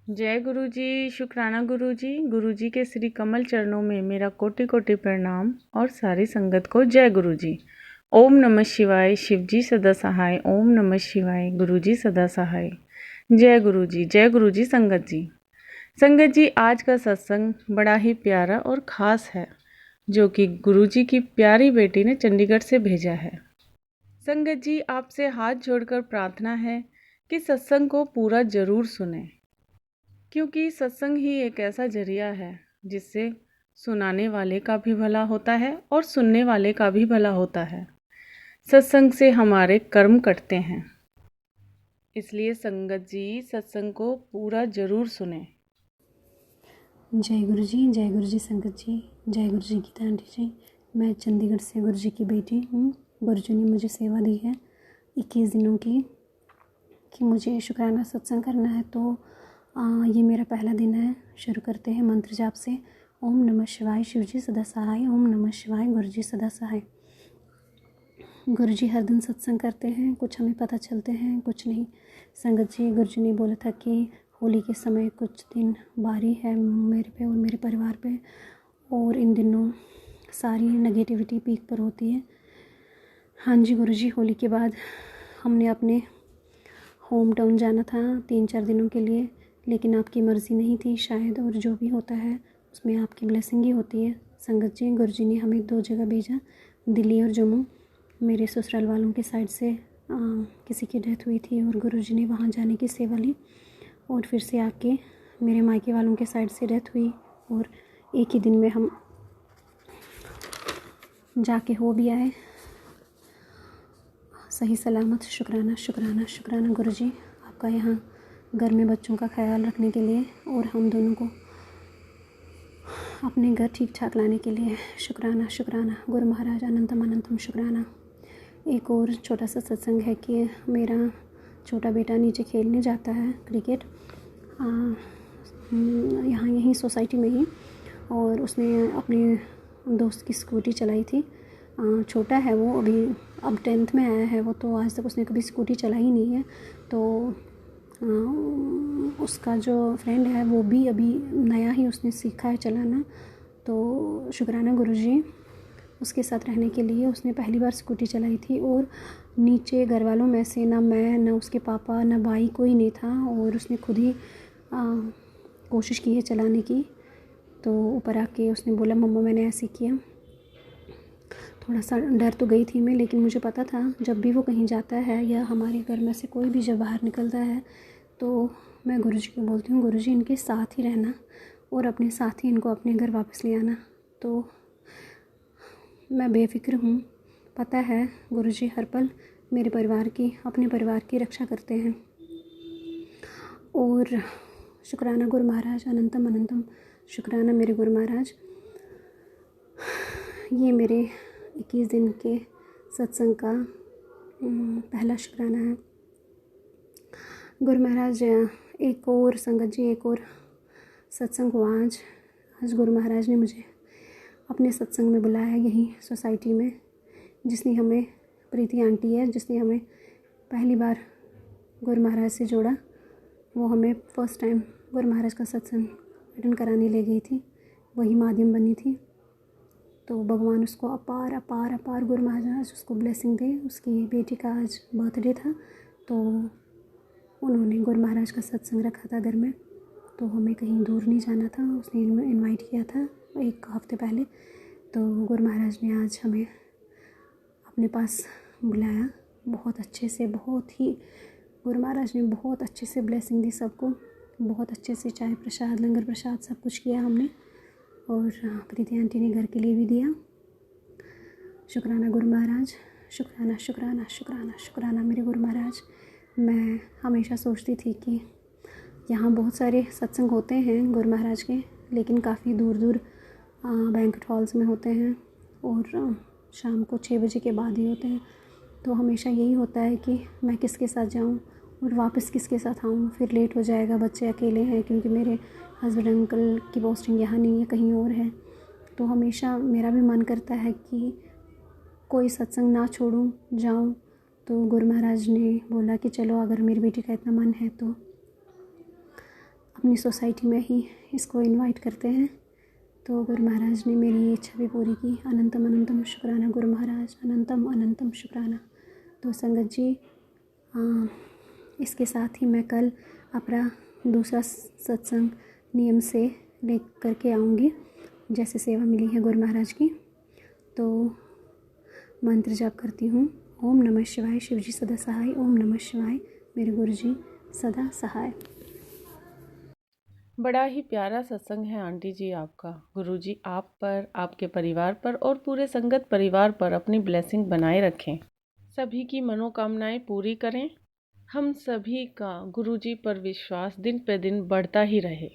जय गुरु जी। शुक्राना गुरु जी। गुरु जी के श्री कमल चरणों में मेरा कोटि कोटि प्रणाम और सारी संगत को जय गुरु जी। ओम नमः शिवाय। शिव जी सदा सहाय। ओम नमः शिवाय। गुरु जी सदा सहाय। जय गुरु जी। जय गुरु जी। संगत जी, संगत जी, आज का सत्संग बड़ा ही प्यारा और ख़ास है, जो कि गुरु जी की प्यारी बेटी ने चंडीगढ़ से भेजा है। संगत जी, आपसे हाथ जोड़कर प्रार्थना है कि सत्संग को पूरा जरूर सुने, क्योंकि सत्संग ही एक ऐसा जरिया है जिससे सुनाने वाले का भी भला होता है और सुनने वाले का भी भला होता है। सत्संग से हमारे कर्म कटते हैं, इसलिए संगत जी सत्संग को पूरा जरूर सुने। जय गुरु जी। जय गुरु जी। संगत जी, जय गुरु जी गीता आंटी जी। मैं चंडीगढ़ से गुरु जी की बेटी हूँ। गुरु जी ने मुझे सेवा दी है 21 दिनों की कि मुझे शुक्राना सत्संग करना है। तो ये मेरा पहला दिन है। शुरू करते हैं मंत्र जाप से। ओम नमः शिवाय। शिव जी सदा सहाय। ओम नमः शिवाय। गुरु जी सदा सहाय। गुरु जी हर दिन सत्संग करते हैं, कुछ हमें पता चलते हैं, कुछ नहीं। संगत जी, गुरु जी ने बोला था कि होली के समय कुछ दिन बारी है मेरे पे और मेरे परिवार पे, और इन दिनों सारी नेगेटिविटी पीक पर होती है। हाँ जी गुरु जी, होली के बाद हमने अपने होम टाउन जाना था 3-4 दिनों के लिए, लेकिन आपकी मर्ज़ी नहीं थी शायद, और जो भी होता है उसमें आपकी ब्लेसिंग ही होती है। संगत जी, गुरु जी ने हमें 2 जगह भेजा, दिल्ली और जम्मू। मेरे ससुराल वालों के साइड से किसी की डेथ हुई थी और गुरु जी ने वहाँ जाने की सेवा ली, और फिर से आके मेरे मायके वालों के साइड से डेथ हुई, और एक ही दिन में हम जाके हो भी आए सही सलामत। शुक्राना शुक्राना शुक्राना गुरु जी, आपका यहाँ घर में बच्चों का ख्याल रखने के लिए और हम दोनों को अपने घर ठीक ठाक लाने के लिए शुक्राना शुक्राना। गुरु महाराज अनंतम अनंतम शुक्राना। एक और छोटा सा सत्संग है कि मेरा छोटा बेटा नीचे खेलने जाता है क्रिकेट, यहाँ यहीं सोसाइटी में ही, और उसने अपने दोस्त की स्कूटी चलाई थी। छोटा है वो, अभी अब 10th में आया है वो, तो आज तक उसने कभी स्कूटी चलाई नहीं है। तो उसका जो फ्रेंड है वो भी अभी नया ही उसने सीखा है चलाना। तो शुक्राना गुरुजी, उसके साथ रहने के लिए। उसने पहली बार स्कूटी चलाई थी, और नीचे घर वालों में से ना मैं, ना उसके पापा, ना भाई, कोई नहीं था, और उसने खुद ही कोशिश की है चलाने की। तो ऊपर आके उसने बोला मम्मा मैंने ऐसे किया। थोड़ा सा डर तो गई थी मैं, लेकिन मुझे पता था जब भी वो कहीं जाता है या हमारे घर में से कोई भी जब बाहर निकलता है तो मैं गुरुजी को बोलती हूँ गुरुजी इनके साथ ही रहना और अपने साथ ही इनको अपने घर वापस ले आना। तो मैं बेफ़िक्र हूँ, पता है गुरुजी हर पल मेरे परिवार की, अपने परिवार की रक्षा करते हैं। और शुक्राना गुरु महाराज, अनंतम अनंतम शुक्राना मेरे गुरु महाराज। ये मेरे 21 दिन के सत्संग का पहला शुक्राना है। गुरु महाराज, एक और संगत जी, एक और सत्संग हुआ आज गुरु महाराज ने मुझे अपने सत्संग में बुलाया, यहीं सोसाइटी में, जिसने हमें, प्रीति आंटी है जिसने हमें पहली बार गुरु महाराज से जोड़ा। वो हमें फ़र्स्ट टाइम गुरु महाराज का सत्संग अटेंड कराने ले गई थी, वही माध्यम बनी थी। तो भगवान उसको अपार अपार अपार गुरु महाराज उसको ब्लेसिंग दे। उसकी बेटी का आज बर्थडे था, तो उन्होंने गुरु महाराज का सत्संग रखा था घर में। तो हमें कहीं दूर नहीं जाना था, उसने इनवाइट किया था 1 हफ्ते पहले। तो गुरु महाराज ने आज हमें अपने पास बुलाया, बहुत अच्छे से, बहुत ही गुरु महाराज ने बहुत अच्छे से ब्लेसिंग दी सबको, बहुत अच्छे से चाय प्रसाद, लंगर प्रसाद सब कुछ किया हमने, और प्रीति आंटी ने घर के लिए भी दिया। शुक्राना गुरु महाराज, शुक्राना शुक्राना शुक्राना शुक्राना मेरे गुरु महाराज। मैं हमेशा सोचती थी कि यहाँ बहुत सारे सत्संग होते हैं गुरु महाराज के, लेकिन काफ़ी दूर दूर बैंक्वेट हॉल्स में होते हैं और शाम को 6 बजे के बाद ही होते हैं। तो हमेशा यही होता है कि मैं किसके साथ जाऊँ और वापस किसके साथ आऊँ, फिर लेट हो जाएगा, बच्चे अकेले हैं, क्योंकि मेरे हस्बैंड अंकल की पोस्टिंग यहाँ नहीं है, कहीं और है। तो हमेशा मेरा भी मन करता है कि कोई सत्संग ना छोड़ूं, जाऊं। तो गुरु महाराज ने बोला कि चलो, अगर मेरी बेटी का इतना मन है तो अपनी सोसाइटी में ही इसको इनवाइट करते हैं। तो गुरु महाराज ने मेरी ये इच्छा भी पूरी की। अनंतम अनंतम शुक्राना गुरु महाराज, अनंतम अनंतम शुक्राना। तो संगत जी, इसके साथ ही मैं कल अपना दूसरा सत्संग नियम से ले करके आऊँगी, जैसे सेवा मिली है गुरु महाराज की। तो मंत्र जाप करती हूँ। ओम नमः शिवाय, शिवजी सदा सहाय। ओम नमः शिवाय, मेरे गुरु जी सदा सहाय। बड़ा ही प्यारा सत्संग है आंटी जी आपका। गुरुजी आप पर, आपके परिवार पर और पूरे संगत परिवार पर अपनी ब्लेसिंग बनाए रखें, सभी की मनोकामनाएं पूरी करें। हम सभी का गुरुजी पर विश्वास दिन पे दिन बढ़ता ही रहे।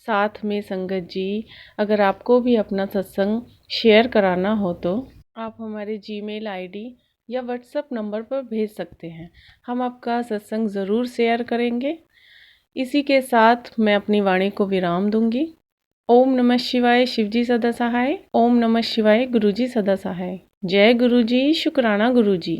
साथ में संगत जी, अगर आपको भी अपना सत्संग शेयर कराना हो तो आप हमारे जीमेल आईडी या व्हाट्सएप नंबर पर भेज सकते हैं। हम आपका सत्संग ज़रूर शेयर करेंगे। इसी के साथ मैं अपनी वाणी को विराम दूंगी। ओम नमः शिवाय, शिवजी सदा सहाय। ओम नमः शिवाय, गुरुजी सदा सहाय। जय गुरुजी, शुक्राना गुरुजी।